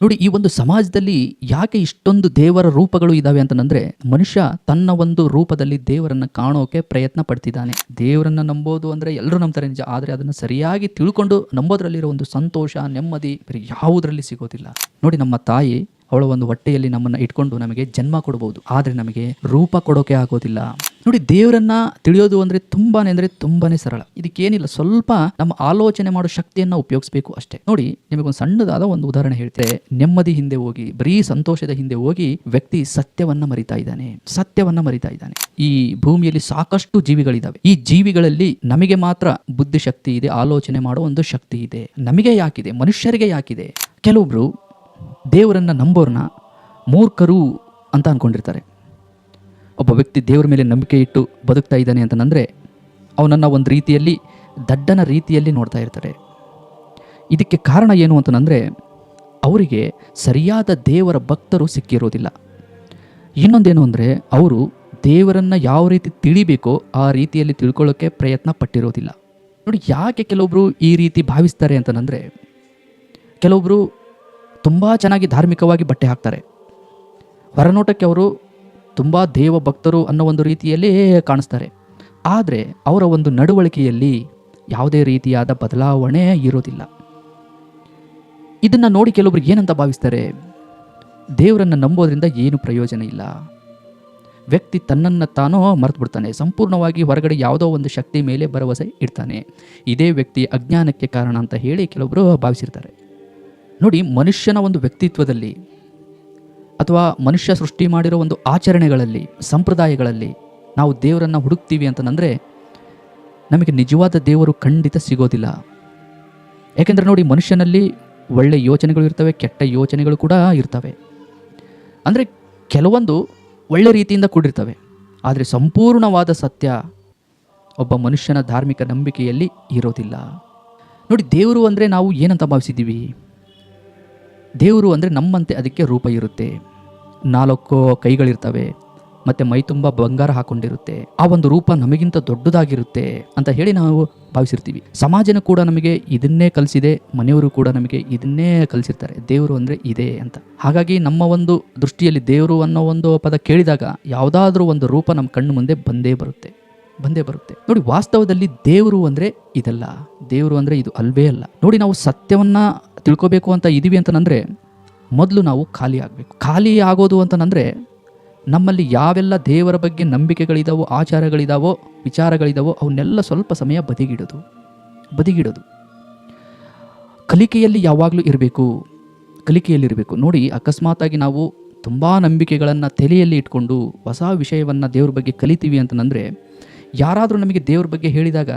ನೋಡಿ, ಈ ಒಂದು ಸಮಾಜದಲ್ಲಿ ಯಾಕೆ ಇಷ್ಟೊಂದು ದೇವರ ರೂಪಗಳು ಇದಾವೆ ಅಂತಂದ್ರೆ, ಮನುಷ್ಯ ತನ್ನ ಒಂದು ರೂಪದಲ್ಲಿ ದೇವರನ್ನ ಕಾಣೋಕೆ ಪ್ರಯತ್ನ ಪಡ್ತಿದ್ದಾನೆ. ದೇವರನ್ನ ನಂಬೋದು ಅಂದ್ರೆ ಎಲ್ಲರೂ ನಂಬ್ತಾರೆ ನಿಜ, ಆದರೆ ಅದನ್ನು ಸರಿಯಾಗಿ ತಿಳ್ಕೊಂಡು ನಂಬೋದ್ರಲ್ಲಿರೋ ಒಂದು ಸಂತೋಷ, ನೆಮ್ಮದಿ ಬೇರೆ ಯಾವುದರಲ್ಲಿ ಸಿಗೋದಿಲ್ಲ. ನೋಡಿ, ನಮ್ಮ ತಾಯಿ ಅವಳ ಒಂದು ಹೊಟ್ಟೆಯಲ್ಲಿ ನಮ್ಮನ್ನು ಇಟ್ಕೊಂಡು ನಮಗೆ ಜನ್ಮ ಕೊಡಬಹುದು, ಆದರೆ ನಮಗೆ ರೂಪ ಕೊಡೋಕೆ ಆಗೋದಿಲ್ಲ. ನೋಡಿ, ದೇವರನ್ನ ತಿಳಿಯೋದು ಅಂದ್ರೆ ತುಂಬಾನೇ ಸರಳ. ಇದಕ್ಕೇನಿಲ್ಲ, ಸ್ವಲ್ಪ ನಮ್ಮ ಆಲೋಚನೆ ಮಾಡೋ ಶಕ್ತಿಯನ್ನ ಉಪಯೋಗಿಸಬೇಕು ಅಷ್ಟೇ. ನೋಡಿ, ನಿಮಗೊಂದು ಸಣ್ಣದಾದ ಒಂದು ಉದಾಹರಣೆ ಹೇಳ್ತೇನೆ. ನೆಮ್ಮದಿ ಹಿಂದೆ ಹೋಗಿ, ಬರೀ ಸಂತೋಷದ ಹಿಂದೆ ಹೋಗಿ ವ್ಯಕ್ತಿ ಸತ್ಯವನ್ನ ಮರಿತಾ ಇದ್ದಾನೆ. ಈ ಭೂಮಿಯಲ್ಲಿ ಸಾಕಷ್ಟು ಜೀವಿಗಳಿದಾವೆ. ಈ ಜೀವಿಗಳಲ್ಲಿ ನಮಗೆ ಮಾತ್ರ ಬುದ್ಧಿ ಶಕ್ತಿ ಇದೆ, ಆಲೋಚನೆ ಮಾಡೋ ಒಂದು ಶಕ್ತಿ ಇದೆ. ನಮಗೆ ಯಾಕಿದೆ? ಮನುಷ್ಯರಿಗೆ ಯಾಕಿದೆ? ಕೆಲವೊಬ್ರು ದೇವರನ್ನ ನಂಬೋರ್ನ ಮೂರ್ಖರು ಅಂತ ಅನ್ಕೊಂಡಿರ್ತಾರೆ. ಒಬ್ಬ ವ್ಯಕ್ತಿ ದೇವರ ಮೇಲೆ ನಂಬಿಕೆ ಇಟ್ಟು ಬದುಕ್ತಾ ಇದ್ದಾನೆ ಅಂತಂದರೆ ಅವನನ್ನು ಒಂದು ರೀತಿಯಲ್ಲಿ ದಡ್ಡನ ರೀತಿಯಲ್ಲಿ ನೋಡ್ತಾ ಇರ್ತಾರೆ. ಇದಕ್ಕೆ ಕಾರಣ ಏನು ಅಂತಂದರೆ, ಅವರಿಗೆ ಸರಿಯಾದ ದೇವರ ಭಕ್ತರು ಸಿಕ್ಕಿರೋದಿಲ್ಲ. ಇನ್ನೊಂದೇನು ಅಂದರೆ, ಅವರು ದೇವರನ್ನು ಯಾವ ರೀತಿ ತಿಳಿಬೇಕೋ ಆ ರೀತಿಯಲ್ಲಿ ತಿಳ್ಕೊಳ್ಳೋಕ್ಕೆ ಪ್ರಯತ್ನ ಪಟ್ಟಿರೋದಿಲ್ಲ. ನೋಡಿ, ಯಾಕೆ ಕೆಲವೊಬ್ಬರು ಈ ರೀತಿ ಭಾವಿಸ್ತಾರೆ ಅಂತಂದರೆ, ಕೆಲವೊಬ್ಬರು ತುಂಬ ಚೆನ್ನಾಗಿ ಧಾರ್ಮಿಕವಾಗಿ ಬಟ್ಟೆ ಹಾಕ್ತಾರೆ. ಹೊರನೋಟಕ್ಕೆ ಅವರು ತುಂಬ ದೇವ ಭಕ್ತರು ಅನ್ನೋ ಒಂದು ರೀತಿಯಲ್ಲಿ ಕಾಣಿಸ್ತಾರೆ. ಆದರೆ ಅವರ ಒಂದು ನಡವಳಿಕೆಯಲ್ಲಿ ಯಾವುದೇ ರೀತಿಯಾದ ಬದಲಾವಣೆ ಇರೋದಿಲ್ಲ. ಇದನ್ನು ನೋಡಿ ಕೆಲವೊಬ್ರು ಏನಂತ ಭಾವಿಸ್ತಾರೆ, ದೇವರನ್ನು ನಂಬೋದ್ರಿಂದ ಏನು ಪ್ರಯೋಜನ ಇಲ್ಲ. ವ್ಯಕ್ತಿ ತನ್ನನ್ನು ತಾನೋ ಮರೆತು ಬಿಡ್ತಾನೆ, ಸಂಪೂರ್ಣವಾಗಿ ಹೊರಗಡೆ ಯಾವುದೋ ಒಂದು ಶಕ್ತಿ ಮೇಲೆ ಭರವಸೆ ಇಡ್ತಾನೆ. ಇದೇ ವ್ಯಕ್ತಿ ಅಜ್ಞಾನಕ್ಕೆ ಕಾರಣ ಅಂತ ಹೇಳಿ ಕೆಲವೊಬ್ಬರು ಭಾವಿಸಿರ್ತಾರೆ. ನೋಡಿ, ಮನುಷ್ಯನ ಒಂದು ವ್ಯಕ್ತಿತ್ವದಲ್ಲಿ ಅಥವಾ ಮನುಷ್ಯ ಸೃಷ್ಟಿ ಮಾಡಿರೋ ಒಂದು ಆಚರಣೆಗಳಲ್ಲಿ, ಸಂಪ್ರದಾಯಗಳಲ್ಲಿ ನಾವು ದೇವರನ್ನು ಹುಡುಕ್ತೀವಿ ಅಂತಂದರೆ ನಮಗೆ ನಿಜವಾದ ದೇವರು ಖಂಡಿತ ಸಿಗೋದಿಲ್ಲ. ಯಾಕೆಂದರೆ ನೋಡಿ, ಮನುಷ್ಯನಲ್ಲಿ ಒಳ್ಳೆ ಯೋಚನೆಗಳು ಇರ್ತವೆ, ಕೆಟ್ಟ ಯೋಚನೆಗಳು ಕೂಡ ಇರ್ತವೆ. ಅಂದರೆ ಕೆಲವೊಂದು ಒಳ್ಳೆ ರೀತಿಯಿಂದ ಕೂಡಿರ್ತವೆ, ಆದರೆ ಸಂಪೂರ್ಣವಾದ ಸತ್ಯ ಒಬ್ಬ ಮನುಷ್ಯನ ಧಾರ್ಮಿಕ ನಂಬಿಕೆಯಲ್ಲಿ ಇರೋದಿಲ್ಲ. ನೋಡಿ, ದೇವರು ಅಂದರೆ ನಾವು ಏನಂತ ಭಾವಿಸಿದ್ದೀವಿ? ದೇವರು ಅಂದರೆ ನಮ್ಮಂತೆ ಅದಕ್ಕೆ ರೂಪ ಇರುತ್ತೆ, 4 ಕೈಗಳಿರ್ತವೆ, ಮತ್ತು ಮೈ ತುಂಬ ಬಂಗಾರ ಹಾಕ್ಕೊಂಡಿರುತ್ತೆ. ಆ ಒಂದು ರೂಪ ನಮಗಿಂತ ದೊಡ್ಡದಾಗಿರುತ್ತೆ ಅಂತ ಹೇಳಿ ನಾವು ಭಾವಿಸಿರ್ತೀವಿ. ಸಮಾಜನೂ ಕೂಡ ನಮಗೆ ಇದನ್ನೇ ಕಲಿಸಿದೆ, ಮನೆಯವರು ಕೂಡ ನಮಗೆ ಇದನ್ನೇ ಕಲಿಸಿರ್ತಾರೆ, ದೇವರು ಅಂದರೆ ಇದೆ ಅಂತ. ಹಾಗಾಗಿ ನಮ್ಮ ಒಂದು ದೃಷ್ಟಿಯಲ್ಲಿ ದೇವರು ಅನ್ನೋ ಒಂದು ಪದ ಕೇಳಿದಾಗ ಯಾವುದಾದ್ರೂ ಒಂದು ರೂಪ ನಮ್ಮ ಕಣ್ಣು ಮುಂದೆ ಬಂದೇ ಬರುತ್ತೆ. ನೋಡಿ, ವಾಸ್ತವದಲ್ಲಿ ದೇವರು ಅಂದರೆ ಇದಲ್ಲ, ದೇವರು ಅಂದರೆ ಇದು ಅಲ್ವೇ ಅಲ್ಲ. ನೋಡಿ, ನಾವು ಸತ್ಯವನ್ನ ತಿಳ್ಕೋಬೇಕು ಅಂತ ಇದೀವಿ ಅಂತಂದರೆ ಮೊದಲು ನಾವು ಖಾಲಿ ಆಗಬೇಕು. ಖಾಲಿ ಆಗೋದು ಅಂತಂದರೆ ನಮ್ಮಲ್ಲಿ ಯಾವೆಲ್ಲ ದೇವರ ಬಗ್ಗೆ ನಂಬಿಕೆಗಳಿದಾವೋ, ಆಚಾರಗಳಿದಾವೋ, ವಿಚಾರಗಳಿದಾವೋ ಅವನ್ನೆಲ್ಲ ಸ್ವಲ್ಪ ಸಮಯ ಬದಿಗಿಡೋದು. ಕಲಿಕೆಯಲ್ಲಿ ಯಾವಾಗಲೂ ಕಲಿಕೆಯಲ್ಲಿರಬೇಕು. ನೋಡಿ, ಅಕಸ್ಮಾತಾಗಿ ನಾವು ತುಂಬ ನಂಬಿಕೆಗಳನ್ನು ತಲೆಯಲ್ಲಿ ಇಟ್ಕೊಂಡು ಹೊಸ ವಿಷಯವನ್ನು ದೇವ್ರ ಬಗ್ಗೆ ಕಲಿತೀವಿ ಅಂತಂದರೆ, ಯಾರಾದರೂ ನಮಗೆ ದೇವ್ರ ಬಗ್ಗೆ ಹೇಳಿದಾಗ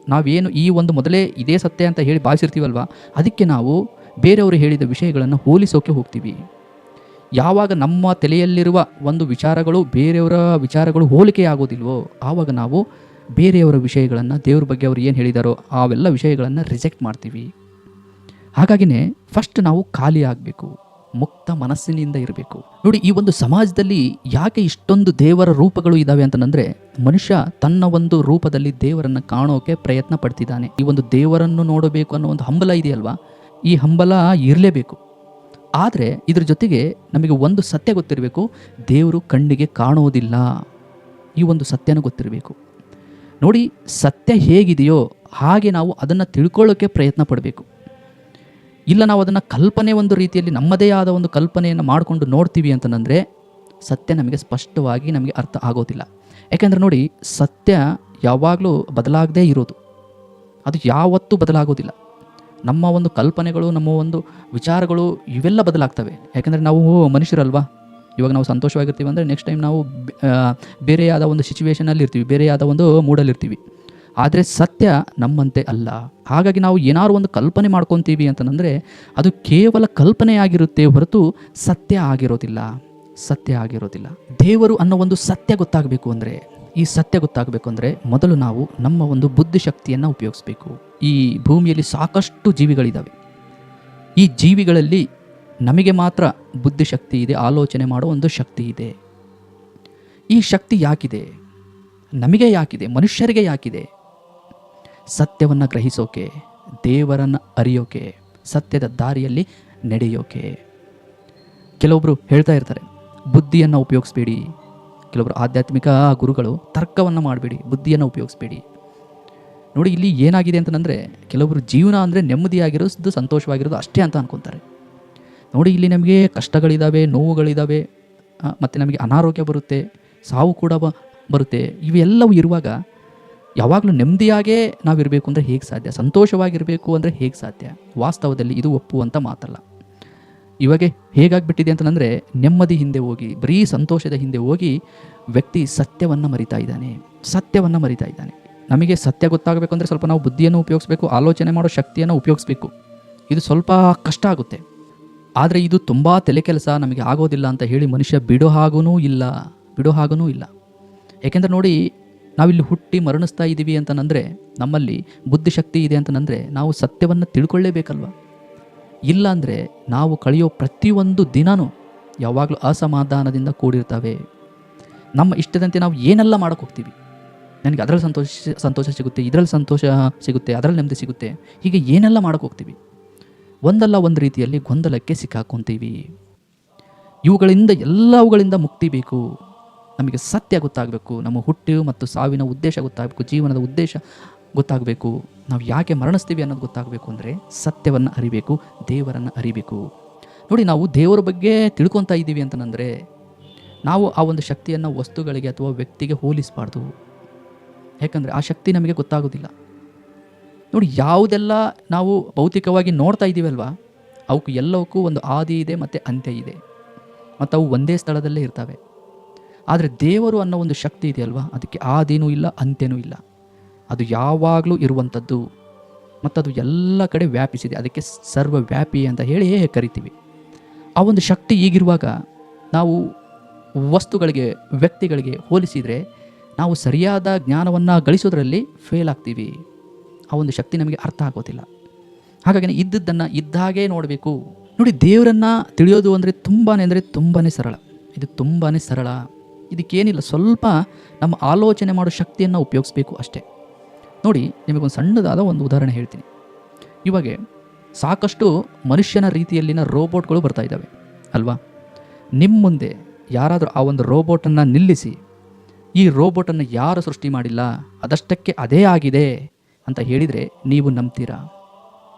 ನಾವೇನು ಈ ಒಂದು ಮೊದಲೇ ಇದೇ ಸತ್ಯ ಅಂತ ಹೇಳಿ ಭಾವಿಸಿರ್ತೀವಲ್ವ, ಅದಕ್ಕೆ ನಾವು ಬೇರೆಯವರು ಹೇಳಿದ ವಿಷಯಗಳನ್ನು ಹೋಲಿಸೋಕೆ ಹೋಗ್ತೀವಿ. ಯಾವಾಗ ನಮ್ಮ ತಲೆಯಲ್ಲಿರುವ ಒಂದು ವಿಚಾರಗಳು ಬೇರೆಯವರ ವಿಚಾರಗಳು ಹೋಲಿಕೆ ಆಗೋದಿಲ್ವೋ, ಆವಾಗ ನಾವು ಬೇರೆಯವರ ವಿಷಯಗಳನ್ನು, ದೇವ್ರ ಬಗ್ಗೆ ಅವರು ಏನು ಹೇಳಿದಾರೋ ಅವೆಲ್ಲ ವಿಷಯಗಳನ್ನು ರಿಜೆಕ್ಟ್ ಮಾಡ್ತೀವಿ. ಹಾಗಾಗಿನೇ ಫಸ್ಟ್ ನಾವು ಖಾಲಿ ಆಗಬೇಕು, ಮುಕ್ತ ಮನಸ್ಸಿನಿಂದ ಇರಬೇಕು. ನೋಡಿ, ಈ ಒಂದು ಸಮಾಜದಲ್ಲಿ ಯಾಕೆ ಇಷ್ಟೊಂದು ದೇವರ ರೂಪಗಳು ಇದ್ದಾವೆ ಅಂತಂದರೆ, ಮನುಷ್ಯ ತನ್ನ ಒಂದು ರೂಪದಲ್ಲಿ ದೇವರನ್ನು ಕಾಣೋಕೆ ಪ್ರಯತ್ನ ಪಡ್ತಿದ್ದಾನೆ. ಈ ಒಂದು ದೇವರನ್ನು ನೋಡಬೇಕು ಅನ್ನೋ ಒಂದು ಹಂಬಲ ಇದೆಯಲ್ವಾ, ಈ ಹಂಬಲ ಇರಲೇಬೇಕು. ಆದರೆ ಇದ್ರ ಜೊತೆಗೆ ನಮಗೆ ಒಂದು ಸತ್ಯ ಗೊತ್ತಿರಬೇಕು, ದೇವರು ಕಣ್ಣಿಗೆ ಕಾಣೋದಿಲ್ಲ. ಈ ಒಂದು ಸತ್ಯನೂ ಗೊತ್ತಿರಬೇಕು. ನೋಡಿ, ಸತ್ಯ ಹೇಗಿದೆಯೋ ಹಾಗೆ ನಾವು ಅದನ್ನು ತಿಳ್ಕೊಳ್ಳೋಕೆ ಪ್ರಯತ್ನ ಪಡಬೇಕು. ಇಲ್ಲ, ನಾವು ಅದನ್ನು ಕಲ್ಪನೆ ಒಂದು ರೀತಿಯಲ್ಲಿ ನಮ್ಮದೇ ಆದ ಒಂದು ಕಲ್ಪನೆಯನ್ನು ಮಾಡಿಕೊಂಡು ನೋಡ್ತೀವಿ ಅಂತಂದರೆ ಸತ್ಯ ನಮಗೆ ಸ್ಪಷ್ಟವಾಗಿ ನಮಗೆ ಅರ್ಥ ಆಗೋದಿಲ್ಲ. ಯಾಕೆಂದರೆ ನೋಡಿ, ಸತ್ಯ ಯಾವಾಗಲೂ ಬದಲಾಗದೇ ಇರೋದು, ಅದು ಯಾವತ್ತೂ ಬದಲಾಗೋದಿಲ್ಲ. ನಮ್ಮ ಒಂದು ಕಲ್ಪನೆಗಳು, ನಮ್ಮ ಒಂದು ವಿಚಾರಗಳು ಇವೆಲ್ಲ ಬದಲಾಗ್ತವೆ. ಯಾಕೆಂದರೆ ನಾವು ಮನುಷ್ಯರಲ್ವಾ. ಇವಾಗ ನಾವು ಸಂತೋಷವಾಗಿರ್ತೀವಿ ಅಂದರೆ ನೆಕ್ಸ್ಟ್ ಟೈಮ್ ನಾವು ಬೇರೆಯಾದ ಒಂದು ಸಿಚುವೇಷನಲ್ಲಿ ಇರ್ತೀವಿ, ಬೇರೆಯಾದ ಒಂದು ಮೂಡಲ್ಲಿರ್ತೀವಿ. ಆದರೆ ಸತ್ಯ ನಮ್ಮಂತೆ ಅಲ್ಲ. ಹಾಗಾಗಿ ನಾವು ಏನಾದ್ರು ಒಂದು ಕಲ್ಪನೆ ಮಾಡ್ಕೊತೀವಿ ಅಂತಂದರೆ ಅದು ಕೇವಲ ಕಲ್ಪನೆಯಾಗಿರುತ್ತೆ ಹೊರತು ಸತ್ಯ ಆಗಿರೋದಿಲ್ಲ. ದೇವರು ಅನ್ನೋ ಒಂದು ಸತ್ಯ ಗೊತ್ತಾಗಬೇಕು ಅಂದರೆ ಮೊದಲು ನಾವು ನಮ್ಮ ಒಂದು ಬುದ್ಧಿಶಕ್ತಿಯನ್ನು ಉಪಯೋಗಿಸಬೇಕು. ಈ ಭೂಮಿಯಲ್ಲಿ ಸಾಕಷ್ಟು ಜೀವಿಗಳಿದ್ದಾವೆ. ಈ ಜೀವಿಗಳಲ್ಲಿ ನಮಗೆ ಮಾತ್ರ ಬುದ್ಧಿಶಕ್ತಿ ಇದೆ, ಆಲೋಚನೆ ಮಾಡೋ ಒಂದು ಶಕ್ತಿ ಇದೆ. ಈ ಶಕ್ತಿ ಯಾಕಿದೆ? ನಮಗೆ ಯಾಕಿದೆ? ಮನುಷ್ಯರಿಗೆ ಯಾಕಿದೆ? ಸತ್ಯವನ್ನು ಗ್ರಹಿಸೋಕೆ, ದೇವರನ್ನು ಅರಿಯೋಕೆ, ಸತ್ಯದ ದಾರಿಯಲ್ಲಿ ನಡೆಯೋಕೆ. ಕೆಲವೊಬ್ಬರು ಹೇಳ್ತಾ ಇರ್ತಾರೆ, ಬುದ್ಧಿಯನ್ನು ಉಪಯೋಗಿಸ್ಬೇಡಿ. ಕೆಲವೊಬ್ಬರು ಆಧ್ಯಾತ್ಮಿಕ ಗುರುಗಳು ತರ್ಕವನ್ನು ಮಾಡಬೇಡಿ, ಬುದ್ಧಿಯನ್ನು ಉಪಯೋಗಿಸ್ಬೇಡಿ. ನೋಡಿ, ಇಲ್ಲಿ ಏನಾಗಿದೆ ಅಂತಂದರೆ, ಕೆಲವೊಬ್ಬರು ಜೀವನ ಅಂದರೆ ನೆಮ್ಮದಿಯಾಗಿರೋದು, ಸಂತೋಷವಾಗಿರೋದು ಅಷ್ಟೇ ಅಂತ ಅನ್ಕೊತಾರೆ. ನೋಡಿ, ಇಲ್ಲಿ ನಮಗೆ ಕಷ್ಟಗಳಿದ್ದಾವೆ, ನೋವುಗಳಿದ್ದಾವೆ, ಮತ್ತು ನಮಗೆ ಅನಾರೋಗ್ಯ ಬರುತ್ತೆ, ಸಾವು ಕೂಡ ಬರುತ್ತೆ. ಇವೆಲ್ಲವೂ ಇರುವಾಗ ಯಾವಾಗಲೂ ನೆಮ್ಮದಿಯಾಗೇ ನಾವಿರಬೇಕು ಅಂದರೆ ಹೇಗೆ ಸಾಧ್ಯ? ಸಂತೋಷವಾಗಿರಬೇಕು ಅಂದರೆ ಹೇಗೆ ಸಾಧ್ಯ? ವಾಸ್ತವದಲ್ಲಿ ಇದು ಒಪ್ಪುವಂಥ ಮಾತಲ್ಲ. ಇವಾಗ ಹೇಗಾಗ್ಬಿಟ್ಟಿದೆ ಅಂತಂದರೆ, ನೆಮ್ಮದಿ ಹಿಂದೆ ಹೋಗಿ, ಬರೀ ಸಂತೋಷದ ಹಿಂದೆ ಹೋಗಿ ವ್ಯಕ್ತಿ ಸತ್ಯವನ್ನು ಮರಿತಾ ಇದ್ದಾನೆ. ನಮಗೆ ಸತ್ಯ ಗೊತ್ತಾಗಬೇಕು ಅಂದರೆ ಸ್ವಲ್ಪ ನಾವು ಬುದ್ಧಿಯನ್ನು ಉಪಯೋಗಿಸ್ಬೇಕು, ಆಲೋಚನೆ ಮಾಡೋ ಶಕ್ತಿಯನ್ನು ಉಪಯೋಗಿಸ್ಬೇಕು. ಇದು ಸ್ವಲ್ಪ ಕಷ್ಟ ಆಗುತ್ತೆ. ಆದರೆ ಇದು ತುಂಬ ತಲೆ ಕೆಲಸ, ನಮಗೆ ಆಗೋದಿಲ್ಲ ಅಂತ ಹೇಳಿ ಮನುಷ್ಯ ಬಿಡೋ ಹಾಗೂ ಇಲ್ಲ. ಏಕೆಂದರೆ ನೋಡಿ, ನಾವಿಲ್ಲಿ ಹುಟ್ಟಿ ಮರಣಿಸ್ತಾ ಇದ್ದೀವಿ ಅಂತಂದರೆ, ನಮ್ಮಲ್ಲಿ ಬುದ್ಧಿಶಕ್ತಿ ಇದೆ ಅಂತಂದರೆ ನಾವು ಸತ್ಯವನ್ನು ತಿಳ್ಕೊಳ್ಳೇಬೇಕಲ್ವ. ಇಲ್ಲ ಅಂದರೆ ನಾವು ಕಳೆಯೋ ಪ್ರತಿಯೊಂದು ದಿನವೂ ಯಾವಾಗಲೂ ಅಸಮಾಧಾನದಿಂದ ಕೂಡಿರ್ತವೆ. ನಮ್ಮ ಇಷ್ಟದಂತೆ ನಾವು ಏನೆಲ್ಲ ಮಾಡೋಕ್ಕೆ ಹೋಗ್ತೀವಿ, ನನಗೆ ಅದರಲ್ಲಿ ಸಂತೋಷ ಸಿಗುತ್ತೆ, ಇದರಲ್ಲಿ ಸಂತೋಷ ಸಿಗುತ್ತೆ, ಅದರಲ್ಲಿ ನೆಮ್ಮದಿ ಸಿಗುತ್ತೆ, ಹೀಗೆ ಏನೆಲ್ಲ ಮಾಡೋಕ್ಕೆ ಹೋಗ್ತೀವಿ. ಒಂದಲ್ಲ ಒಂದು ರೀತಿಯಲ್ಲಿ ಗೊಂದಲಕ್ಕೆ ಸಿಕ್ಕಾಕೊತೀವಿ. ಎಲ್ಲವುಗಳಿಂದ ಮುಕ್ತಿ ಬೇಕು. ನಮಗೆ ಸತ್ಯ ಗೊತ್ತಾಗಬೇಕು, ನಮ್ಮ ಹುಟ್ಟು ಮತ್ತು ಸಾವಿನ ಉದ್ದೇಶ ಗೊತ್ತಾಗಬೇಕು, ಜೀವನದ ಉದ್ದೇಶ ಗೊತ್ತಾಗಬೇಕು, ನಾವು ಯಾಕೆ ಮರಣಿಸ್ತೀವಿ ಅನ್ನೋದು ಗೊತ್ತಾಗಬೇಕು. ಅಂದರೆ ಸತ್ಯವನ್ನು ಅರಿಬೇಕು, ದೇವರನ್ನು ಅರಿಬೇಕು. ನೋಡಿ, ನಾವು ದೇವರ ಬಗ್ಗೆ ತಿಳ್ಕೊತಾ ಇದ್ದೀವಿ ಅಂತಂದರೆ ನಾವು ಆ ಒಂದು ಶಕ್ತಿಯನ್ನು ವಸ್ತುಗಳಿಗೆ ಅಥವಾ ವ್ಯಕ್ತಿಗೆ ಹೋಲಿಸಬಾರ್ದು. ಯಾಕಂದರೆ ಆ ಶಕ್ತಿ ನಮಗೆ ಗೊತ್ತಾಗೋದಿಲ್ಲ. ನೋಡಿ, ಯಾವುದೆಲ್ಲ ನಾವು ಭೌತಿಕವಾಗಿ ನೋಡ್ತಾ ಇದ್ದೀವಲ್ವ, ಅವಕ್ಕೂ ಎಲ್ಲವಕ್ಕೂ ಒಂದು ಆದಿ ಇದೆ ಮತ್ತು ಅಂತ್ಯ ಇದೆ, ಮತ್ತು ಅವು ಒಂದೇ ಸ್ಥಳದಲ್ಲೇ ಇರ್ತವೆ. ಆದರೆ ದೇವರು ಅನ್ನೋ ಒಂದು ಶಕ್ತಿ ಇದೆಯಲ್ವ, ಅದಕ್ಕೆ ಆದಿನೂ ಇಲ್ಲ, ಅಂತ್ಯನೂ ಇಲ್ಲ. ಅದು ಯಾವಾಗಲೂ ಇರುವಂಥದ್ದು ಮತ್ತು ಅದು ಎಲ್ಲ ಕಡೆ ವ್ಯಾಪಿಸಿದೆ. ಅದಕ್ಕೆ ಸರ್ವವ್ಯಾಪಿ ಅಂತ ಹೇಳಿ ಕರಿತೀವಿ. ಆ ಒಂದು ಶಕ್ತಿ ಈಗಿರುವಾಗ ನಾವು ವಸ್ತುಗಳಿಗೆ, ವ್ಯಕ್ತಿಗಳಿಗೆ ಹೋಲಿಸಿದರೆ ನಾವು ಸರಿಯಾದ ಜ್ಞಾನವನ್ನು ಗಳಿಸೋದ್ರಲ್ಲಿ ಫೇಲ್ ಆಗ್ತೀವಿ. ಆ ಒಂದು ಶಕ್ತಿ ನಮಗೆ ಅರ್ಥ ಆಗೋದಿಲ್ಲ. ಹಾಗಾಗಿ ಇದ್ದದ್ದನ್ನು ಇದ್ದಾಗೆ ನೋಡಬೇಕು. ನೋಡಿ, ದೇವರನ್ನು ತಿಳಿಯೋದು ಅಂದರೆ ತುಂಬಾ ಸರಳ. ಇದು ತುಂಬಾ ಸರಳ. ಇದಕ್ಕೇನಿಲ್ಲ, ಸ್ವಲ್ಪ ನಮ್ಮ ಆಲೋಚನೆ ಮಾಡೋ ಶಕ್ತಿಯನ್ನು ಉಪಯೋಗಿಸ್ಬೇಕು ಅಷ್ಟೇ. ನೋಡಿ, ನಿಮಗೊಂದು ಸಣ್ಣದಾದ ಒಂದು ಉದಾಹರಣೆ ಹೇಳ್ತೀನಿ. ಇವಾಗ ಸಾಕಷ್ಟು ಮನುಷ್ಯನ ರೀತಿಯಲ್ಲಿನ ರೋಬೋಟ್ಗಳು ಬರ್ತಾ ಇದ್ದಾವೆ ಅಲ್ವಾ. ನಿಮ್ಮ ಮುಂದೆ ಯಾರಾದರೂ ಆ ಒಂದು ರೋಬೋಟನ್ನು ನಿಲ್ಲಿಸಿ, ಈ ರೋಬೋಟನ್ನು ಯಾರು ಸೃಷ್ಟಿ ಮಾಡಿಲ್ಲ, ಅದಷ್ಟಕ್ಕೆ ಅದೇ ಆಗಿದೆ ಅಂತ ಹೇಳಿದರೆ ನೀವು ನಂಬ್ತೀರಾ?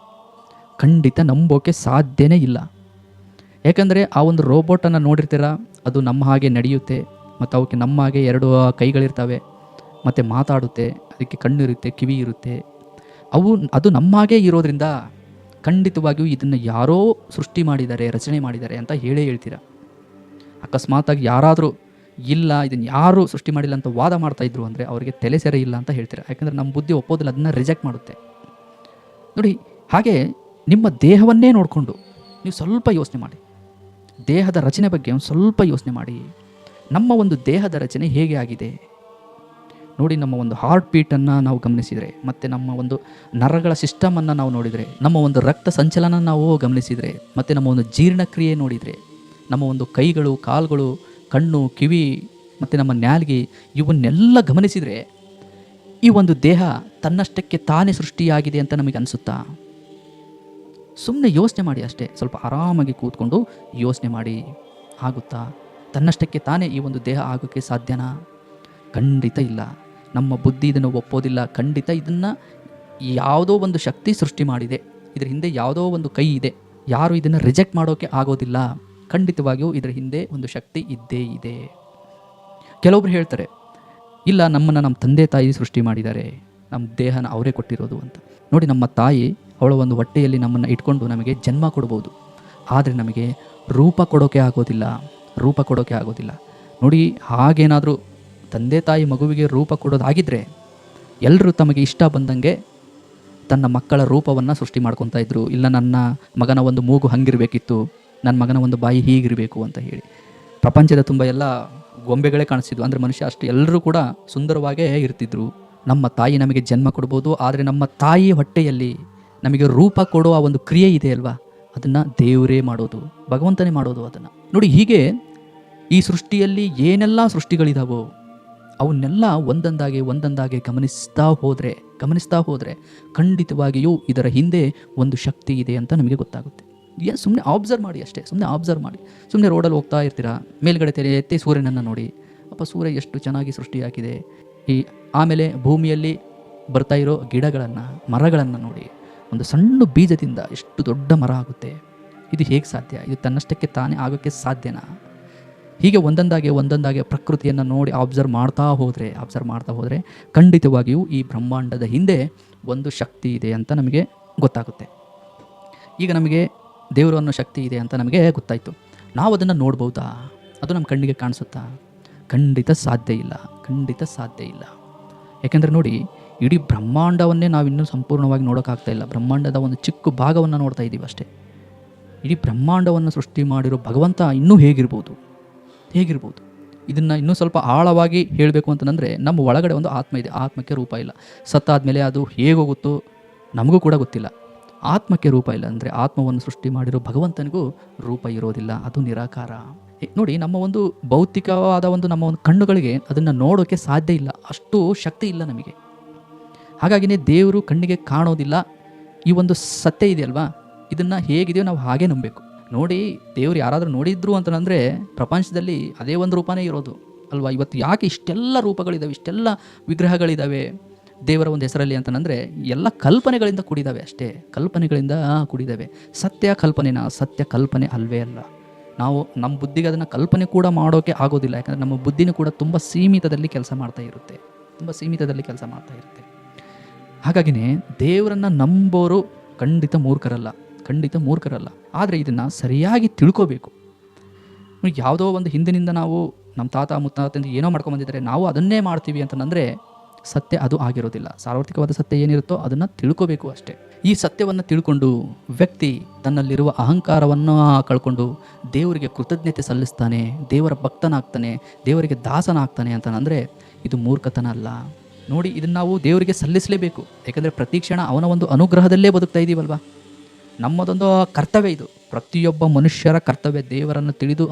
ಖಂಡಿತ ನಂಬೋಕೆ ಸಾಧ್ಯನೇ ಇಲ್ಲ. ಯಾಕಂದರೆ ಆ ಒಂದು ರೋಬೋಟನ್ನು ನೋಡಿರ್ತೀರ, ಅದು ನಮ್ಮ ಹಾಗೆ ನಡೆಯುತ್ತೆ, ಮತ್ತು ಅವಕ್ಕೆ ನಮ್ಮ ಹಾಗೆ 2 ಕೈಗಳಿರ್ತವೆ, ಮತ್ತು ಮಾತಾಡುತ್ತೆ, ಅದಕ್ಕೆ ಕಣ್ಣು ಇರುತ್ತೆ, ಕಿವಿ ಇರುತ್ತೆ. ಅದು ನಮ್ಮ ಹಾಗೆ ಇರೋದ್ರಿಂದ ಖಂಡಿತವಾಗಿಯೂ ಇದನ್ನು ಯಾರೋ ಸೃಷ್ಟಿ ಮಾಡಿದ್ದಾರೆ, ರಚನೆ ಮಾಡಿದ್ದಾರೆ ಅಂತ ಹೇಳ್ತೀರಾ. ಅಕಸ್ಮಾತಾಗಿ ಯಾರಾದರೂ ಇಲ್ಲ, ಇದನ್ನು ಯಾರೂ ಸೃಷ್ಟಿ ಮಾಡಿಲ್ಲ ಅಂತ ವಾದ ಮಾಡ್ತಾಯಿದ್ರು ಅಂದರೆ ಅವರಿಗೆ ತಲೆ ಸೆರೆ ಇಲ್ಲ ಅಂತ ಹೇಳ್ತೀರಾ. ಯಾಕಂದರೆ ನಮ್ಮ ಬುದ್ಧಿ ಒಪ್ಪೋದಿಲ್ಲ, ಅದನ್ನು ರಿಜೆಕ್ಟ್ ಮಾಡುತ್ತೆ. ನೋಡಿ, ಹಾಗೆ ನಿಮ್ಮ ದೇಹವನ್ನೇ ನೋಡಿಕೊಂಡು ನೀವು ಸ್ವಲ್ಪ ಯೋಚನೆ ಮಾಡಿ. ದೇಹದ ರಚನೆ ಬಗ್ಗೆ ಒಂದು ಸ್ವಲ್ಪ ಯೋಚನೆ ಮಾಡಿ. ನಮ್ಮ ಒಂದು ದೇಹದ ರಚನೆ ಹೇಗೆ ಆಗಿದೆ ನೋಡಿ. ನಮ್ಮ ಒಂದು ಹಾರ್ಟ್ ಬೀಟನ್ನು ನಾವು ಗಮನಿಸಿದರೆ, ಮತ್ತು ನಮ್ಮ ಒಂದು ನರಗಳ ಸಿಸ್ಟಮನ್ನು ನಾವು ನೋಡಿದರೆ, ನಮ್ಮ ಒಂದು ರಕ್ತ ಸಂಚಲನ ನಾವು ಗಮನಿಸಿದರೆ, ಮತ್ತು ನಮ್ಮ ಒಂದು ಜೀರ್ಣಕ್ರಿಯೆ ನೋಡಿದರೆ, ನಮ್ಮ ಒಂದು ಕೈಗಳು, ಕಾಲುಗಳು, ಕಣ್ಣು, ಕಿವಿ, ಮತ್ತು ನಮ್ಮ ನಾಲಿಗೆ, ಇವನ್ನೆಲ್ಲ ಗಮನಿಸಿದರೆ ಈ ಒಂದು ದೇಹ ತನ್ನಷ್ಟಕ್ಕೆ ತಾನೇ ಸೃಷ್ಟಿಯಾಗಿದೆ ಅಂತ ನಮಗೆ ಅನಿಸುತ್ತಾ? ಸುಮ್ಮನೆ ಯೋಚನೆ ಮಾಡಿ ಅಷ್ಟೇ. ಸ್ವಲ್ಪ ಆರಾಮಾಗಿ ಕೂತ್ಕೊಂಡು ಯೋಚನೆ ಮಾಡಿ. ಆಗುತ್ತಾ? ತನ್ನಷ್ಟಕ್ಕೆ ತಾನೇ ಈ ಒಂದು ದೇಹ ಆಗೋಕ್ಕೆ ಸಾಧ್ಯನಾ? ಖಂಡಿತ ಇಲ್ಲ. ನಮ್ಮ ಬುದ್ಧಿ ಇದನ್ನು ಒಪ್ಪೋದಿಲ್ಲ. ಖಂಡಿತ ಇದನ್ನು ಯಾವುದೋ ಒಂದು ಶಕ್ತಿ ಸೃಷ್ಟಿ ಮಾಡಿದೆ, ಇದರ ಹಿಂದೆ ಯಾವುದೋ ಒಂದು ಕೈ ಇದೆ. ಯಾರು ಇದನ್ನು ರಿಜೆಕ್ಟ್ ಮಾಡೋಕ್ಕೆ ಆಗೋದಿಲ್ಲ. ಖಂಡಿತವಾಗಿಯೂ ಇದರ ಹಿಂದೆ ಒಂದು ಶಕ್ತಿ ಇದ್ದೇ ಇದೆ. ಕೆಲವೊಬ್ರು ಹೇಳ್ತಾರೆ, ಇಲ್ಲ, ನಮ್ಮನ್ನು ನಮ್ಮ ತಂದೆ ತಾಯಿ ಸೃಷ್ಟಿ ಮಾಡಿದ್ದಾರೆ, ನಮ್ಮ ದೇಹನ ಅವರೇ ಕೊಟ್ಟಿರೋದು ಅಂತ. ನೋಡಿ, ನಮ್ಮ ತಾಯಿ ಅವಳ ಒಂದು ಹೊಟ್ಟೆಯಲ್ಲಿ ನಮ್ಮನ್ನು ಇಟ್ಕೊಂಡು ನಮಗೆ ಜನ್ಮ ಕೊಡ್ಬೋದು, ಆದರೆ ನಮಗೆ ರೂಪ ಕೊಡೋಕೆ ಆಗೋದಿಲ್ಲ. ನೋಡಿ, ಹಾಗೇನಾದರೂ ತಂದೆ ತಾಯಿ ಮಗುವಿಗೆ ರೂಪ ಕೊಡೋದಾಗಿದ್ದರೆ ಎಲ್ಲರೂ ತಮಗೆ ಇಷ್ಟ ಬಂದಂಗೆ ತನ್ನ ಮಕ್ಕಳ ರೂಪವನ್ನು ಸೃಷ್ಟಿ ಮಾಡ್ಕೊತಾ ಇದ್ರು. ಇಲ್ಲ, ನನ್ನ ಮಗನ ಒಂದು ಮೂಗು ಹಂಗಿರಬೇಕಿತ್ತು, ನನ್ನ ಮಗನ ಒಂದು ಬಾಯಿ ಹೀಗಿರಬೇಕು ಅಂತ ಹೇಳಿ ಪ್ರಪಂಚದ ತುಂಬ ಎಲ್ಲ ಗೊಂಬೆಗಳೇ ಕಾಣಿಸ್ತಿದ್ವು. ಅಂದರೆ ಮನುಷ್ಯ ಅಷ್ಟು ಎಲ್ಲರೂ ಕೂಡ ಸುಂದರವಾಗೇ ಇರ್ತಿದ್ರು. ನಮ್ಮ ತಾಯಿ ನಮಗೆ ಜನ್ಮ ಕೊಡ್ಬೋದು, ಆದರೆ ನಮ್ಮ ತಾಯಿ ಹೊಟ್ಟೆಯಲ್ಲಿ ನಮಗೆ ರೂಪ ಕೊಡೋ ಆ ಒಂದು ಕ್ರಿಯೆ ಇದೆ ಅಲ್ವಾ, ಅದನ್ನು ದೇವರೇ ಮಾಡೋದು, ಭಗವಂತನೇ ಮಾಡೋದು ಅದನ್ನು. ನೋಡಿ, ಹೀಗೆ ಈ ಸೃಷ್ಟಿಯಲ್ಲಿ ಏನೆಲ್ಲ ಸೃಷ್ಟಿಗಳಿದಾವೋ ಅವನ್ನೆಲ್ಲ ಒಂದೊಂದಾಗಿ ಗಮನಿಸ್ತಾ ಹೋದರೆ ಖಂಡಿತವಾಗಿಯೂ ಇದರ ಹಿಂದೆ ಒಂದು ಶಕ್ತಿ ಇದೆ ಅಂತ ನಮಗೆ ಗೊತ್ತಾಗುತ್ತೆ. ಏನು ಸುಮ್ಮನೆ ಆಬ್ಸರ್ವ್ ಮಾಡಿ ಅಷ್ಟೇ, ಸುಮ್ಮನೆ ಆಬ್ಸರ್ವ್ ಮಾಡಿ. ಸುಮ್ಮನೆ ರೋಡಲ್ಲಿ ಹೋಗ್ತಾ ಇರ್ತೀರಾ, ಮೇಲ್ಗಡೆ ತೆರೆ ಎತ್ತಿ ಸೂರ್ಯನನ್ನು ನೋಡಿ, ಅಪ್ಪ ಸೂರ್ಯ ಎಷ್ಟು ಚೆನ್ನಾಗಿ ಸೃಷ್ಟಿಯಾಗಿದೆ. ಆಮೇಲೆ ಭೂಮಿಯಲ್ಲಿ ಬರ್ತಾ ಇರೋ ಗಿಡಗಳನ್ನು, ಮರಗಳನ್ನು ನೋಡಿ. ಒಂದು ಸಣ್ಣ ಬೀಜದಿಂದ ಎಷ್ಟು ದೊಡ್ಡ ಮರ ಆಗುತ್ತೆ. ಇದು ಹೇಗೆ ಸಾಧ್ಯ? ಇದು ತನ್ನಷ್ಟಕ್ಕೆ ತಾನೇ ಆಗೋಕ್ಕೆ ಸಾಧ್ಯನಾ? ಹೀಗೆ ಒಂದೊಂದಾಗೆ ಪ್ರಕೃತಿಯನ್ನು ನೋಡಿ ಅಬ್ಸರ್ವ್ ಮಾಡ್ತಾ ಹೋದರೆ ಖಂಡಿತವಾಗಿಯೂ ಈ ಬ್ರಹ್ಮಾಂಡದ ಹಿಂದೆ ಒಂದು ಶಕ್ತಿ ಇದೆ ಅಂತ ನಮಗೆ ಗೊತ್ತಾಗುತ್ತೆ. ಈಗ ನಮಗೆ ದೇವರು ಅನ್ನೋ ಶಕ್ತಿ ಇದೆ ಅಂತ ನಮಗೆ ಗೊತ್ತಾಯಿತು. ನಾವು ಅದನ್ನು ನೋಡ್ಬೋದಾ? ಅದು ನಮ್ಮ ಕಣ್ಣಿಗೆ ಕಾಣಿಸುತ್ತಾ? ಖಂಡಿತ ಸಾಧ್ಯ ಇಲ್ಲ. ಯಾಕೆಂದರೆ ನೋಡಿ, ಇಡೀ ಬ್ರಹ್ಮಾಂಡವನ್ನೇ ನಾವಿನ್ನೂ ಸಂಪೂರ್ಣವಾಗಿ ನೋಡೋಕ್ಕಾಗ್ತಾ ಇಲ್ಲ. ಬ್ರಹ್ಮಾಂಡದ ಒಂದು ಚಿಕ್ಕ ಭಾಗವನ್ನು ನೋಡ್ತಾ ಇದ್ದೀವಿ ಅಷ್ಟೇ. ಇಡೀ ಬ್ರಹ್ಮಾಂಡವನ್ನು ಸೃಷ್ಟಿ ಮಾಡಿರೋ ಭಗವಂತ ಇನ್ನೂ ಹೇಗಿರ್ಬೋದು? ಇದನ್ನು ಇನ್ನೂ ಸ್ವಲ್ಪ ಆಳವಾಗಿ ಹೇಳಬೇಕು ಅಂತಂದರೆ, ನಮ್ಮ ಒಳಗಡೆ ಒಂದು ಆತ್ಮ ಇದೆ. ಆತ್ಮಕ್ಕೆ ರೂಪ ಇಲ್ಲ. ಸತ್ತಾದಮೇಲೆ ಅದು ಹೇಗೋಗುತ್ತೋ ನಮಗೂ ಕೂಡ ಗೊತ್ತಿಲ್ಲ. ಆತ್ಮಕ್ಕೆ ರೂಪ ಇಲ್ಲ ಅಂದರೆ ಆತ್ಮವನ್ನು ಸೃಷ್ಟಿ ಮಾಡಿರೋ ಭಗವಂತನಿಗೂ ರೂಪ ಇರೋದಿಲ್ಲ, ಅದು ನಿರಾಕಾರ. ನೋಡಿ, ನಮ್ಮ ಒಂದು ಭೌತಿಕವಾದ ನಮ್ಮ ಒಂದು ಕಣ್ಣುಗಳಿಗೆ ಅದನ್ನು ನೋಡೋಕ್ಕೆ ಸಾಧ್ಯ ಇಲ್ಲ, ಅಷ್ಟು ಶಕ್ತಿ ಇಲ್ಲ ನಮಗೆ. ಹಾಗಾಗಿನೇ ದೇವರು ಕಣ್ಣಿಗೆ ಕಾಣೋದಿಲ್ಲ. ಈ ಒಂದು ಸತ್ಯ ಇದೆಯಲ್ವಾ, ಇದನ್ನು ಹೇಗಿದೆಯೋ ನಾವು ಹಾಗೆ ನಂಬಬೇಕು. ನೋಡಿ, ದೇವರು ಯಾರಾದರೂ ನೋಡಿದ್ರು ಅಂತಂದರೆ ಪ್ರಪಂಚದಲ್ಲಿ ಅದೇ ಒಂದು ರೂಪನೇ ಇರೋದು ಅಲ್ವಾ? ಇವತ್ತು ಯಾಕೆ ಇಷ್ಟೆಲ್ಲ ರೂಪಗಳಿದ್ದಾವೆ, ಇಷ್ಟೆಲ್ಲ ವಿಗ್ರಹಗಳಿದ್ದಾವೆ ದೇವರ ಒಂದು ಹೆಸರಲ್ಲಿ ಅಂತಂದರೆ, ಎಲ್ಲ ಕಲ್ಪನೆಗಳಿಂದ ಕೂಡಿದ್ದಾವೆ ಅಷ್ಟೇ, ಕಲ್ಪನೆಗಳಿಂದ ಕೂಡಿದ್ದಾವೆ. ಸತ್ಯ ಕಲ್ಪನೆ ಅಲ್ವೇ ಅಲ್ಲ. ನಾವು ನಮ್ಮ ಬುದ್ಧಿಗೆ ಅದನ್ನು ಕಲ್ಪನೆ ಕೂಡ ಮಾಡೋಕ್ಕೆ ಆಗೋದಿಲ್ಲ. ಯಾಕಂದರೆ ನಮ್ಮ ಬುದ್ಧಿನೂ ಕೂಡ ತುಂಬ ಸೀಮಿತದಲ್ಲಿ ಕೆಲಸ ಮಾಡ್ತಾ ಇರುತ್ತೆ. ಹಾಗಾಗಿನೇ ದೇವರನ್ನು ನಂಬೋರು ಖಂಡಿತ ಮೂರ್ಖರಲ್ಲ. ಆದರೆ ಇದನ್ನು ಸರಿಯಾಗಿ ತಿಳ್ಕೋಬೇಕು. ಯಾವುದೋ ಒಂದು ಹಿಂದಿನಿಂದ ನಾವು ನಮ್ಮ ತಾತ ಮುತ್ತಾತಂದು ಏನೋ ಮಾಡ್ಕೊಂಬಂದಿದ್ದಾರೆ, ನಾವು ಅದನ್ನೇ ಮಾಡ್ತೀವಿ ಅಂತಂದರೆ ಸತ್ಯ ಅದು ಆಗಿರೋದಿಲ್ಲ. ಸಾರ್ವತ್ರಿಕವಾದ ಸತ್ಯ ಏನಿರುತ್ತೋ ಅದನ್ನು ತಿಳ್ಕೋಬೇಕು ಅಷ್ಟೇ. ಈ ಸತ್ಯವನ್ನು ತಿಳ್ಕೊಂಡು ವ್ಯಕ್ತಿ ತನ್ನಲ್ಲಿರುವ ಅಹಂಕಾರವನ್ನು ಕಳ್ಕೊಂಡು ದೇವರಿಗೆ ಕೃತಜ್ಞತೆ ಸಲ್ಲಿಸ್ತಾನೆ, ದೇವರ ಭಕ್ತನಾಗ್ತಾನೆ, ದೇವರಿಗೆ ದಾಸನಾಗ್ತಾನೆ ಅಂತಂದರೆ ಇದು ಮೂರ್ಖತನ ಅಲ್ಲ. ನೋಡಿ, ಇದನ್ನು ನಾವು ದೇವರಿಗೆ ಸಲ್ಲಿಸಲೇಬೇಕು. ಯಾಕಂದರೆ ಪ್ರತಿ ಕ್ಷಣ ಅವನ ಒಂದು ಅನುಗ್ರಹದಲ್ಲೇ ಬದುಕ್ತಾ ಇದ್ದೀವಲ್ವ. ನಮ್ಮದೊಂದು ಕರ್ತವ್ಯ ಇದು, ಪ್ರತಿಯೊಬ್ಬ ಮನುಷ್ಯರ ಕರ್ತವ್ಯ. ದೇವರನ್ನು ತಿಳಿದು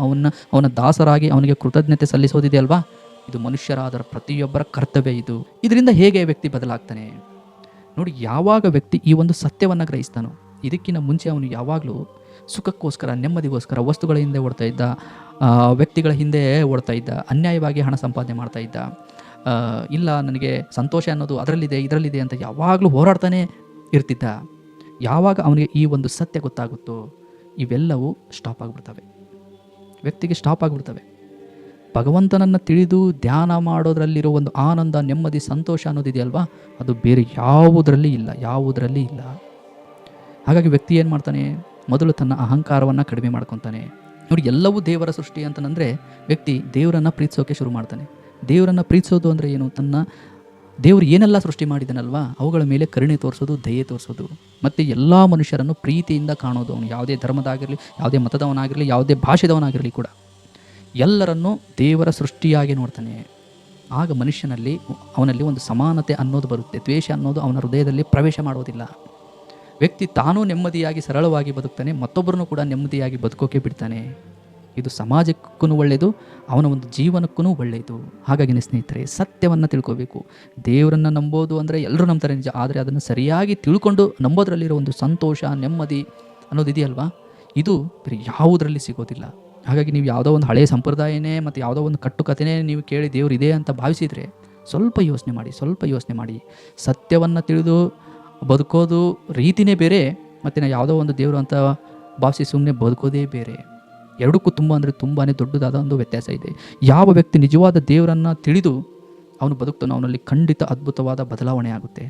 ಅವನ ದಾಸರಾಗಿ ಅವನಿಗೆ ಕೃತಜ್ಞತೆ ಸಲ್ಲಿಸೋದಿದೆಯಲ್ವಾ, ಇದು ಮನುಷ್ಯರಾದರ ಪ್ರತಿಯೊಬ್ಬರ ಕರ್ತವ್ಯ. ಇದರಿಂದ ಹೇಗೆ ವ್ಯಕ್ತಿ ಬದಲಾಗ್ತಾನೆ ನೋಡಿ. ಯಾವಾಗ ವ್ಯಕ್ತಿ ಈ ಒಂದು ಸತ್ಯವನ್ನು ಗ್ರಹಿಸ್ತಾನೋ, ಇದಕ್ಕಿಂತ ಮುಂಚೆ ಅವನು ಯಾವಾಗಲೂ ಸುಖಕ್ಕೋಸ್ಕರ, ನೆಮ್ಮದಿಗೋಸ್ಕರ ವಸ್ತುಗಳ ಹಿಂದೆ ಓಡ್ತಾ ಇದ್ದ, ವ್ಯಕ್ತಿಗಳ ಹಿಂದೆ ಓಡ್ತಾ ಇದ್ದ, ಅನ್ಯಾಯವಾಗಿ ಹಣ ಸಂಪಾದನೆ ಮಾಡ್ತಾ ಇದ್ದ, ಇಲ್ಲ ನನಗೆ ಸಂತೋಷ ಅನ್ನೋದು ಇದರಲ್ಲಿದೆ ಅಂತ ಯಾವಾಗಲೂ ಹೋರಾಡ್ತಾನೆ ಇರ್ತಿದ್ದ. ಯಾವಾಗ ಅವನಿಗೆ ಈ ಒಂದು ಸತ್ಯ ಗೊತ್ತಾಗುತ್ತೋ ಇವೆಲ್ಲವೂ ವ್ಯಕ್ತಿಗೆ ಸ್ಟಾಪ್ ಆಗಿಬಿಡ್ತವೆ. ಭಗವಂತನನ್ನು ತಿಳಿದು ಧ್ಯಾನ ಮಾಡೋದ್ರಲ್ಲಿರೋ ಒಂದು ಆನಂದ, ನೆಮ್ಮದಿ, ಸಂತೋಷ ಅನ್ನೋದಿದೆಯಲ್ವಾ, ಅದು ಬೇರೆ ಯಾವುದರಲ್ಲಿ ಇಲ್ಲ. ಹಾಗಾಗಿ ವ್ಯಕ್ತಿ ಏನು ಮಾಡ್ತಾನೆ, ಮೊದಲು ತನ್ನ ಅಹಂಕಾರವನ್ನು ಕಡಿಮೆ ಮಾಡ್ಕೊತಾನೆ. ನೋಡಿ, ಎಲ್ಲವೂ ದೇವರ ಸೃಷ್ಟಿ ಅಂತಂದರೆ ವ್ಯಕ್ತಿ ದೇವರನ್ನು ಪ್ರೀತಿಸೋಕೆ ಶುರು ಮಾಡ್ತಾನೆ. ದೇವರನ್ನು ಪ್ರೀತಿಸೋದು ಅಂದರೆ ಏನು? ದೇವರು ಏನೆಲ್ಲ ಸೃಷ್ಟಿ ಮಾಡಿದನಲ್ವಾ ಅವುಗಳ ಮೇಲೆ ಕರುಣೆ ತೋರಿಸೋದು, ದಯೆ ತೋರಿಸೋದು, ಮತ್ತು ಎಲ್ಲ ಮನುಷ್ಯರನ್ನು ಪ್ರೀತಿಯಿಂದ ಕಾಣೋದು. ಅವನು ಯಾವುದೇ ಧರ್ಮದಾಗಿರಲಿ, ಯಾವುದೇ ಮತದವನಾಗಿರಲಿ, ಯಾವುದೇ ಭಾಷೆದವನಾಗಿರಲಿ ಕೂಡ ಎಲ್ಲರನ್ನೂ ದೇವರ ಸೃಷ್ಟಿಯಾಗಿ ನೋಡ್ತಾನೆ. ಆಗ ಅವನಲ್ಲಿ ಒಂದು ಸಮಾನತೆ ಅನ್ನೋದು ಬರುತ್ತೆ. ದ್ವೇಷ ಅನ್ನೋದು ಅವನ ಹೃದಯದಲ್ಲಿ ಪ್ರವೇಶ ಮಾಡೋದಿಲ್ಲ. ವ್ಯಕ್ತಿ ತಾನೂ ನೆಮ್ಮದಿಯಾಗಿ ಸರಳವಾಗಿ ಬದುಕ್ತಾನೆ, ಮತ್ತೊಬ್ಬರನ್ನು ಕೂಡ ನೆಮ್ಮದಿಯಾಗಿ ಬದುಕೋಕೆ ಬಿಡ್ತಾನೆ. ಇದು ಸಮಾಜಕ್ಕೂ ಒಳ್ಳೆಯದು, ಅವನ ಒಂದು ಜೀವನಕ್ಕೂ ಒಳ್ಳೆಯದು. ಹಾಗಾಗಿ ಸ್ನೇಹಿತರೆ, ಸತ್ಯವನ್ನು ತಿಳ್ಕೋಬೇಕು. ದೇವರನ್ನು ನಂಬೋದು ಅಂದರೆ ಎಲ್ಲರೂ ನಂಬ್ತಾರೆ ನಿಜ, ಆದರೆ ಅದನ್ನು ಸರಿಯಾಗಿ ತಿಳ್ಕೊಂಡು ನಂಬೋದ್ರಲ್ಲಿರೋ ಒಂದು ಸಂತೋಷ, ನೆಮ್ಮದಿ ಅನ್ನೋದಿದೆಯಲ್ವಾ, ಇದು ಬೇರೆ ಯಾವುದರಲ್ಲಿ ಸಿಗೋದಿಲ್ಲ. ಹಾಗಾಗಿ ನೀವು ಯಾವುದೋ ಒಂದು ಹಳೆಯ ಸಂಪ್ರದಾಯನೇ ಮತ್ತು ಯಾವುದೋ ಒಂದು ಕಟ್ಟುಕತೆನೇ ನೀವು ಕೇಳಿ ದೇವರು ಇದೆ ಅಂತ ಭಾವಿಸಿದರೆ ಸ್ವಲ್ಪ ಯೋಚನೆ ಮಾಡಿ. ಸತ್ಯವನ್ನು ತಿಳಿದು ಬದುಕೋದು ರೀತಿಯೇ ಬೇರೆ, ಮತ್ತು ನಾವು ಯಾವುದೋ ಒಂದು ದೇವರು ಅಂತ ಭಾವಿಸಿ ಸುಮ್ಮನೆ ಬದುಕೋದೇ ಬೇರೆ. ಎರಡಕ್ಕೂ ತುಂಬಾ ದೊಡ್ಡದಾದ ಒಂದು ವ್ಯತ್ಯಾಸ ಇದೆ. ಯಾವ ವ್ಯಕ್ತಿ ನಿಜವಾದ ದೇವರನ್ನು ತಿಳಿದು ಅವನು ಬದುಕ್ತಾನೋ ಅವನಲ್ಲಿ ಖಂಡಿತ ಅದ್ಭುತವಾದ ಬದಲಾವಣೆ ಆಗುತ್ತೆ.